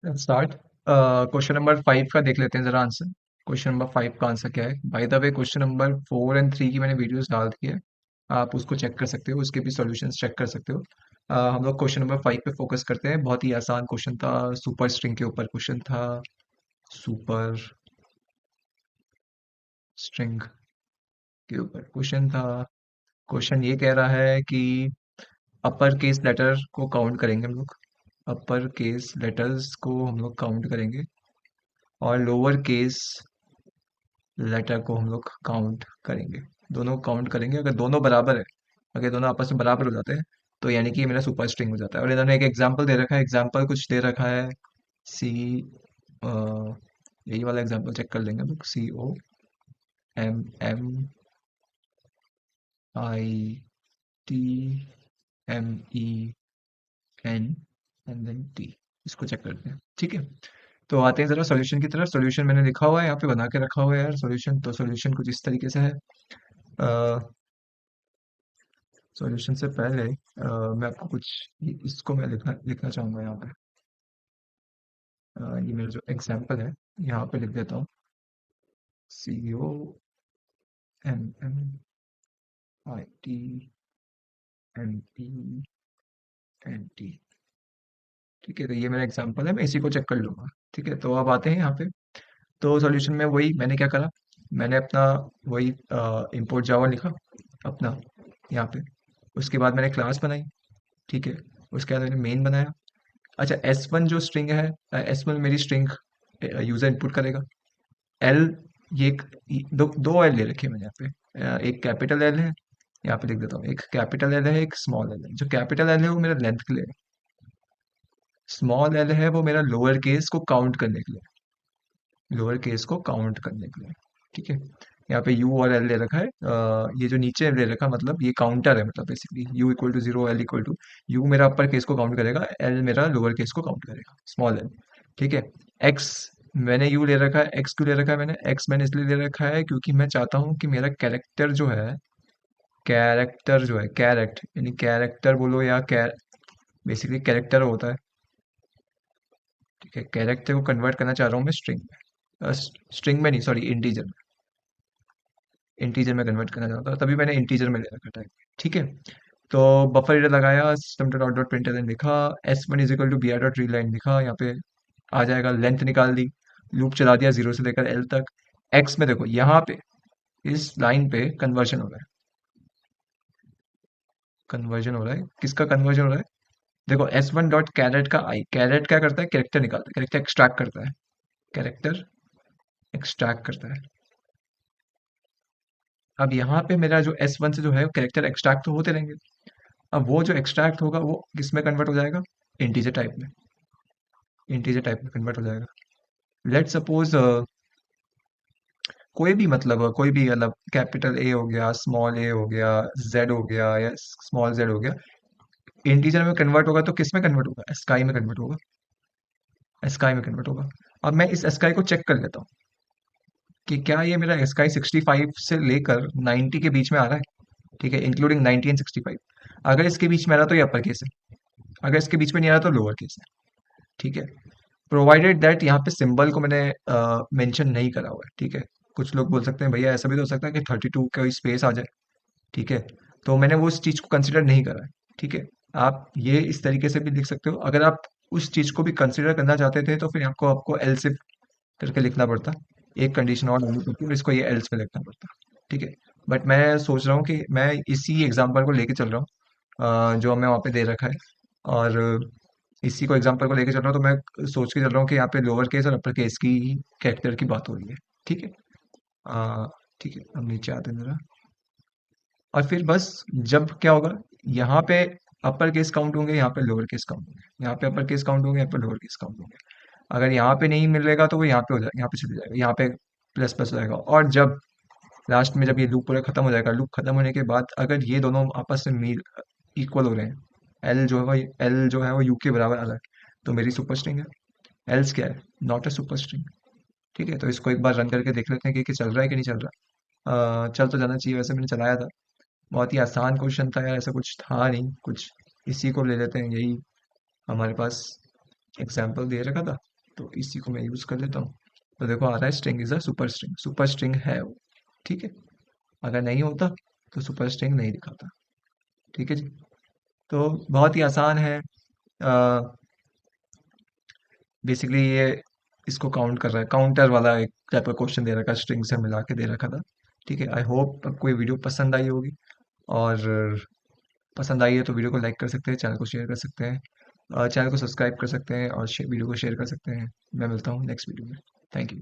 Start. Question number 5 का देख लेते हैं जरा आंसर। क्वेश्चन नंबर 5 का आंसर क्या है? By the way, question number 4 and 3 की मैंने वीडियोस डाल दी है। आप उसको चेक कर सकते हो, उसके भी सॉल्यूशंस चेक कर सकते हो। हम लोग क्वेश्चन नंबर 5 पे फोकस करते हैं। बहुत ही आसान क्वेश्चन था। सुपर स्ट्रिंग के ऊपर क्वेश्चन था। सुपर स्ट्रिंग के ऊपर क्वेश्चन था। क्वेश्चन ये कह रहा है कि अपर केस लेटर को काउंट करेंगे हम लोग। अपर केस लेटर्स को हम लोग काउंट करेंगे और लोअर केस लेटर को हम लोग काउंट करेंगे। दोनों काउंट करेंगे। अगर दोनों बराबर है, अगर दोनों आपस में बराबर हो जाते हैं, तो यानी कि ये मेरा सुपर स्ट्रिंग हो जाता है। और इन्होंने एक एग्जांपल दे रखा है। एग्जांपल कुछ दे रखा है। सी, यही वाला एग्जांपल चेक कर लेंगे हम लोग। COMMITMEN and then T. इसको चेक करते हैं, ठीक है। तो आते हैं जरा सॉल्यूशन की तरफ। सॉल्यूशन मैंने लिखा हुआ है, यहाँ पे बना के रखा हुआ है यार सॉल्यूशन। तो सॉल्यूशन कुछ इस तरीके से है। सॉल्यूशन से पहले मैं आपको कुछ इसको मैं लिखना लिखना चाहूंगा यहाँ पे। ये मेरा जो एग्जाम्पल है, यहाँ पे लिख देता हूँ। COMMITMENT। ठीक है, तो ये मेरा एग्जाम्पल है, मैं इसी को चेक कर लूंगा। ठीक है, तो अब आते हैं यहाँ पे। तो सॉल्यूशन में वही मैंने क्या करा, मैंने अपना वही इंपोर्ट जावा लिखा अपना यहाँ पे। उसके बाद मैंने क्लास बनाई। ठीक है, उसके बाद मैंने मेन बनाया। अच्छा, S1 जो स्ट्रिंग है, S1 मेरी स्ट्रिंग यूजर इनपुट करेगा। एल, ये दो दो एल ले रखे हैं मैंने यहाँ पे। एक कैपिटल एल है, यहाँ पे लिख देता हूँ। एक कैपिटल एल है, एक स्मॉल एल है। जो कैपिटल एल है वो मेरा लेंथ के लिए है। स्मॉल एल है वो मेरा लोअर केस को काउंट करने के लिए। लोअर केस को काउंट करने के लिए। ठीक है, यहाँ पे यू और एल ले रखा है। ये जो नीचे ले रखा, मतलब ये काउंटर है। मतलब basically U equal to zero, L equal to, U मेरा अपर केस को काउंट करेगा, एल मेरा लोअर केस को काउंट करेगा, स्मॉल एल। ठीक है। एक्स, मैंने यू ले रखा है। एक्स क्यों ले रखा है मैंने? एक्स मैंने इसलिए ले रखा है क्योंकि मैं चाहता हूँ कि मेरा कैरेक्टर जो है, कैरेक्टर जो है, कैरेक्ट यानी कैरेक्टर बोलो या बेसिकली कैरेक्टर होता है। ठीक है, कैरेक्टर को कन्वर्ट करना चाह रहा हूँ मैं स्ट्रिंग में। स्ट्रिंग में नहीं, सॉरी, इंटीजर में। इंटीजर में कन्वर्ट करना चाहता था, तभी मैंने इंटीजर में ले रखा टाइप। ठीक है, तो बफर रीडर लगाया, सिस्टम डॉट डॉट प्रिंटलन लिखा, S1 is equal to B R dot read line लिखा। यहाँ पे आ जाएगा, लेंथ निकाल दी, लूप चला दिया जीरो से लेकर एल तक। एक्स में देखो, यहाँ पे इस लाइन पे कन्वर्जन हो रहा है। कन्वर्जन हो रहा है, किसका कन्वर्जन हो रहा है? देखो, S1 डॉट कैरेट का आई, कैरेट क्या करता है? कैरेक्टर निकालता है, कैरेक्टर एक्सट्रैक्ट करता है। कैरेक्टर एक्सट्रैक्ट करता है। अब यहाँ पे मेरा जो S1 से जो है कैरेक्टर एक्सट्रैक्ट तो होते रहेंगे। अब वो जो एक्सट्रैक्ट होगा वो किस में कन्वर्ट हो जाएगा? इंटीजर टाइप में। इंटीजर टाइप में कन्वर्ट हो जाएगा। लेट सपोज कोई भी, मतलब कोई भी, मतलब कैपिटल ए हो गया, स्मॉल ए हो गया, जेड हो गया या स्मॉल जेड हो गया, इंटीजर में कन्वर्ट होगा तो किस में कन्वर्ट होगा? स्काई में कन्वर्ट होगा। स्काई में कन्वर्ट होगा। अब मैं इस स्काई को चेक कर लेता हूँ कि क्या ये मेरा स्काई 65 से लेकर 90 के बीच में आ रहा है। ठीक है, इंक्लूडिंग 90 एंड 65। अगर इसके बीच में आ रहा तो ये अपर केस है, अगर इसके बीच में नहीं आ रहा तो लोअर केस है। ठीक है, प्रोवाइडेड दैट यहाँ पे सिंबल को मैंने मेंशन नहीं करा हुआ है। ठीक है, कुछ लोग बोल सकते हैं भैया ऐसा भी तो हो सकता है कि 32 का स्पेस आ जाए। ठीक है, तो मैंने वो उस चीज को कंसिडर नहीं करा है। ठीक है, आप ये इस तरीके से भी लिख सकते हो। अगर आप उस चीज को भी कंसिडर करना चाहते थे तो फिर आपको आपको एल्स करके लिखना पड़ता। एक कंडीशन और डालनी पड़ती है और इसको ये एल्स में लिखना पड़ता। ठीक है, बट मैं सोच रहा हूँ कि मैं इसी एग्जाम्पल को लेके चल रहा हूँ, जो हमें वहाँ पे दे रखा है। और इसी को एग्जांपल को लेके चल रहा हूँ, तो मैं सोच के चल रहा हूँ कि यहाँ पे लोअर केस और अपर केस की कैरेक्टर की बात हो रही है। ठीक है। आ, ठीक है, अब नीचे आते हैं जरा। और फिर बस, जब क्या होगा, यहाँ पे अपर केस काउंट होंगे, यहाँ पे लोअर केस काउंट होंगे, यहाँ पे अपर केस काउंट होंगे, यहाँ पे लोअर केस काउंट होंगे। अगर यहाँ पे नहीं मिलेगा तो वो यहाँ पे हो जाएगा, यहाँ पे चले जाएगा, यहाँ पे प्लस प्लस हो जाएगा। और जब लास्ट में जब ये लूप पूरा खत्म हो जाएगा, लूप खत्म होने के बाद अगर ये दोनों आपस में मील इक्वल हो रहे हैं, एल जो है वो यू के बराबर आ रहा है, तो मेरी सुपर स्ट्रिंग है। एल्स क्या है? Not a super string. ठीक है, तो इसको एक बार रन करके देख लेते हैं कि चल रहा है कि नहीं चल रहा। चल तो जाना चाहिए, वैसे मैंने चलाया था। बहुत ही आसान क्वेश्चन था यार, ऐसा कुछ था नहीं कुछ। इसी को ले लेते हैं, यही हमारे पास एग्जाम्पल दे रखा था, तो इसी को मैं यूज कर लेता हूँ। तो देखो आ रहा है string is a super string है वो। ठीक है, अगर नहीं होता तो सुपर स्ट्रिंग नहीं दिखाता। ठीक है जी। तो बहुत ही आसान है। बेसिकली ये इसको काउंट कर रहा है, काउंटर वाला एक टाइप का क्वेश्चन दे रखा है, स्ट्रिंग से मिला के दे रखा था। ठीक है, आई होप आपको ये वीडियो पसंद आई होगी। और पसंद आई है तो वीडियो को लाइक कर सकते हैं, चैनल को शेयर कर सकते हैं, चैनल को सब्सक्राइब कर सकते हैं और वीडियो को शेयर कर सकते हैं। मैं मिलता हूँ नेक्स्ट वीडियो में। Thank you.